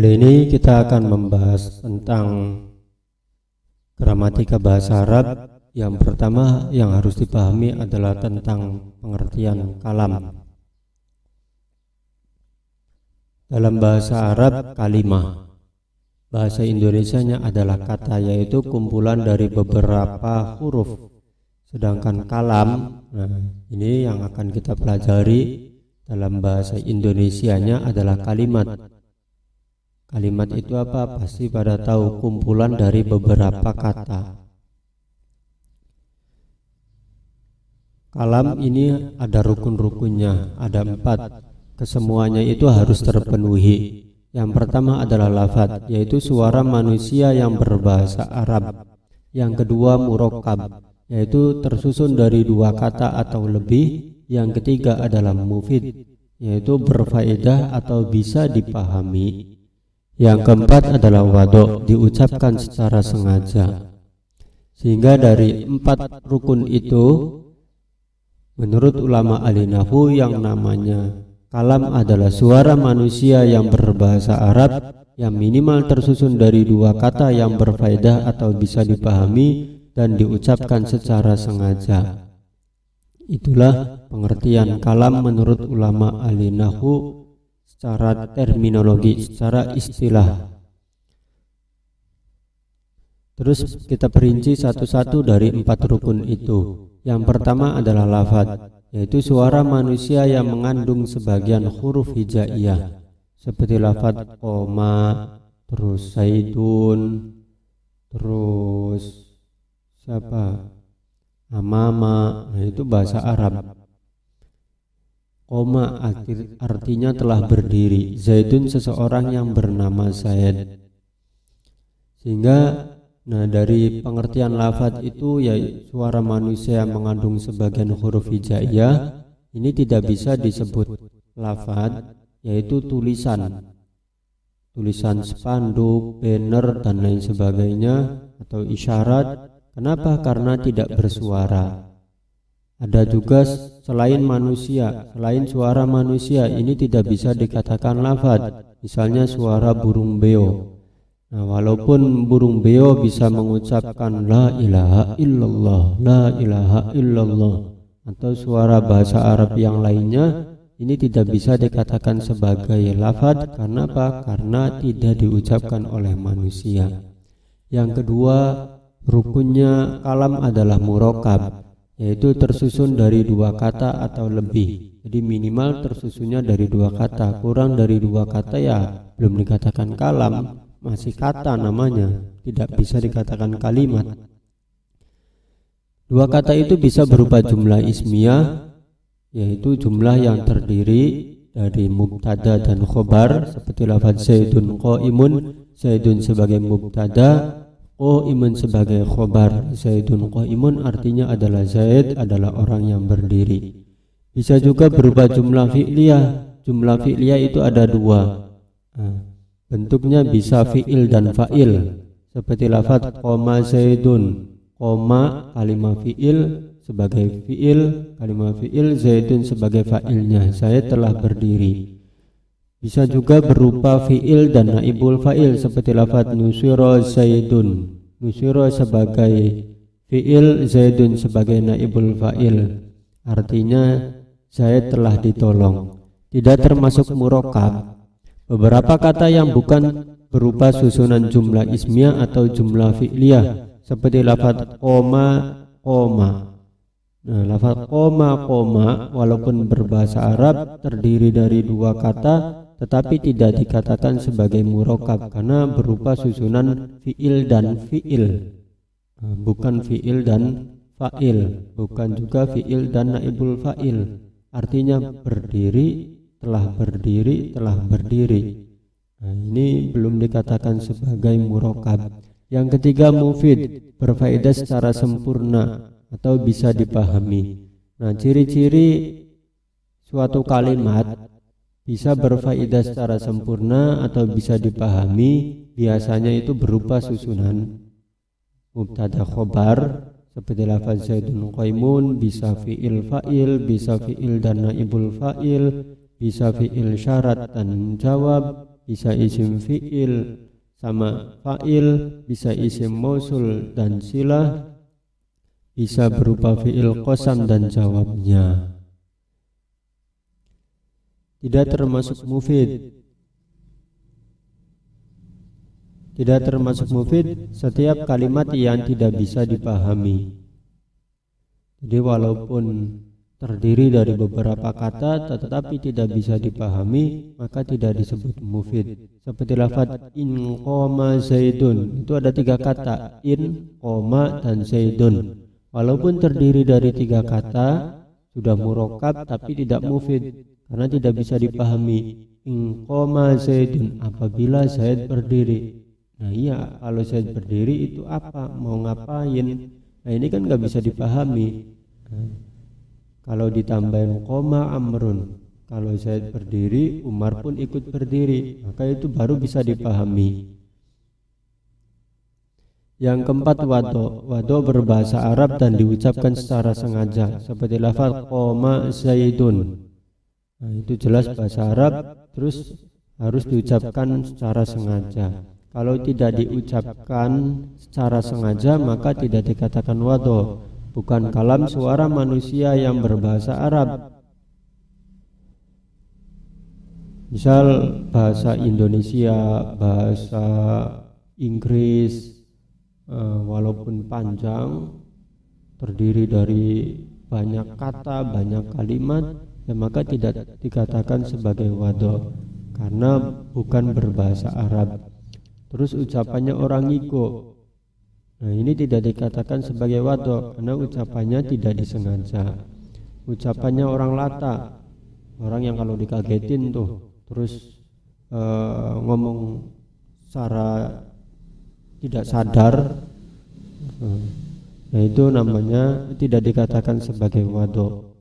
Kali ini kita akan membahas tentang gramatika bahasa Arab. Yang pertama yang harus dipahami adalah tentang pengertian kalam. Dalam bahasa Arab, kalimah. Bahasa Indonesianya adalah kata, yaitu kumpulan dari beberapa huruf. Sedangkan kalam, ini yang akan kita pelajari dalam bahasa Indonesianya adalah kalimat. Kalimat itu apa? Pasti pada tahu, kumpulan dari beberapa kata. Kalam ini ada rukun-rukunnya, ada 4. Kesemuanya itu harus terpenuhi. Yang pertama adalah lafadz, yaitu suara manusia yang berbahasa Arab. Yang kedua murokkab, yaitu tersusun dari 2 kata atau lebih. Yang ketiga adalah mufid, yaitu berfaedah atau bisa dipahami. Yang keempat adalah wadho, diucapkan secara sengaja. Sehingga dari 4 rukun itu, menurut ulama ahli nahwu, yang namanya kalam adalah suara manusia yang berbahasa Arab yang minimal tersusun dari 2 kata yang berfaedah atau bisa dipahami dan diucapkan secara sengaja. Itulah pengertian kalam menurut ulama ahli nahwu secara terminologi, secara istilah. Terus kita perinci satu-satu dari 4 rukun itu. Yang pertama adalah lafadz, yaitu suara manusia yang mengandung sebagian huruf hijaiyah, seperti lafadz koma, terus saidun, terus amama, itu bahasa Arab. Koma artinya telah berdiri, zaidun seseorang yang bernama Zaid. Sehingga dari pengertian lafadz itu, ya suara manusia yang mengandung sebagian huruf hijaiyah, ini tidak bisa disebut lafadz, yaitu tulisan spanduk, banner dan lain sebagainya, atau isyarat. Kenapa? Karena tidak bersuara. Ada juga selain suara manusia, ini tidak bisa dikatakan lafadz. Misalnya suara burung beo. Walaupun burung beo bisa mengucapkan la ilaha illallah, la ilaha illallah, atau suara bahasa Arab yang lainnya, ini tidak bisa dikatakan sebagai lafadz. Karena apa? Karena tidak diucapkan oleh manusia. Yang kedua, rukunnya kalam adalah murokkab, yaitu tersusun dari 2 kata atau lebih. Jadi minimal tersusunnya dari 2 kata. Kurang dari 2 kata ya belum dikatakan kalam, masih kata namanya, tidak bisa dikatakan kalimat. 2 kata itu bisa berupa jumlah ismiyah, yaitu jumlah yang terdiri dari mubtada dan khobar, seperti lafadz zaidun qaimun, zaidun sebagai mubtada, qaimun sebagai khobar. Zaidun qaimun artinya adalah Zaid adalah orang yang berdiri. Bisa juga berupa jumlah fi'liyah. Jumlah fi'liyah itu ada 2. Bentuknya bisa fi'il dan fa'il, seperti lafadz qoma zaidun. Qoma kalimat fi'il sebagai fi'il, kalimat fi'il, zaidun sebagai fa'ilnya, Zaid telah berdiri. Bisa juga berupa fi'il dan naibul fa'il, seperti lafadz nusyira zaidun. Nusyira sebagai fi'il, zaidun sebagai naibul fa'il, artinya Zaid telah ditolong. Tidak termasuk murokkab. Beberapa kata yang bukan berupa susunan jumlah ismiyah atau jumlah fi'liyah, seperti lafadz koma. Lafadz koma walaupun berbahasa Arab terdiri dari 2 kata, tetapi tidak dikatakan sebagai murokkab karena berupa susunan fi'il dan fi'il, bukan fi'il dan fa'il, bukan juga fi'il dan naibul fa'il. Artinya berdiri, telah berdiri. Ini belum dikatakan sebagai murokkab. Yang ketiga mufid, berfaedah secara sempurna atau bisa dipahami. Ciri-ciri suatu kalimat bisa berfaedah secara sempurna atau bisa dipahami, biasanya itu berupa susunan mubtada khobar, seperti lafaz zaidun qaimun, bisa fi'il fa'il, bisa fi'il dan naibul fa'il, bisa fi'il syarat dan jawab, bisa isim fi'il sama fa'il, bisa isim mausul dan silah, bisa berupa fi'il qasam dan jawabnya. Tidak termasuk mufid. Tidak termasuk mufid setiap kalimat yang tidak bisa dipahami. Jadi walaupun terdiri dari beberapa kata tetapi tidak bisa dipahami, maka tidak disebut mufid. Seperti lafaz in qoma zaidun, itu ada 3 kata, in, qoma, dan zaidun. Walaupun terdiri dari 3 kata, sudah murakkab tapi tidak mufid karena tidak bisa dipahami. In qoma zaidun, apabila Zaid berdiri. Nah iya, kalau Zaid berdiri itu apa? Mau ngapain? Nah ini kan nggak bisa dipahami. Kalau ditambahin koma amrun, kalau Zaid berdiri, Umar pun ikut berdiri, maka itu baru bisa dipahami. Yang keempat, wado. Wado berbahasa Arab dan diucapkan secara sengaja, seperti lafaz qoma Zaidun. Nah itu jelas bahasa Arab, terus harus diucapkan secara sengaja. Kalau tidak diucapkan secara sengaja, maka tidak dikatakan wado. Bukan kalam suara manusia yang berbahasa Arab. Misal bahasa Indonesia, bahasa Inggris, walaupun panjang, terdiri dari banyak kata, banyak kalimat, ya maka tidak dikatakan sebagai wado karena bukan berbahasa Arab. Terus ucapannya orang Iko, nah ini tidak dikatakan sebagai wado karena ucapannya tidak disengaja. Ucapannya orang Lata, orang yang kalau dikagetin tuh terus ngomong secara tidak sadar, nah itu namanya tidak dikatakan sebagai wado.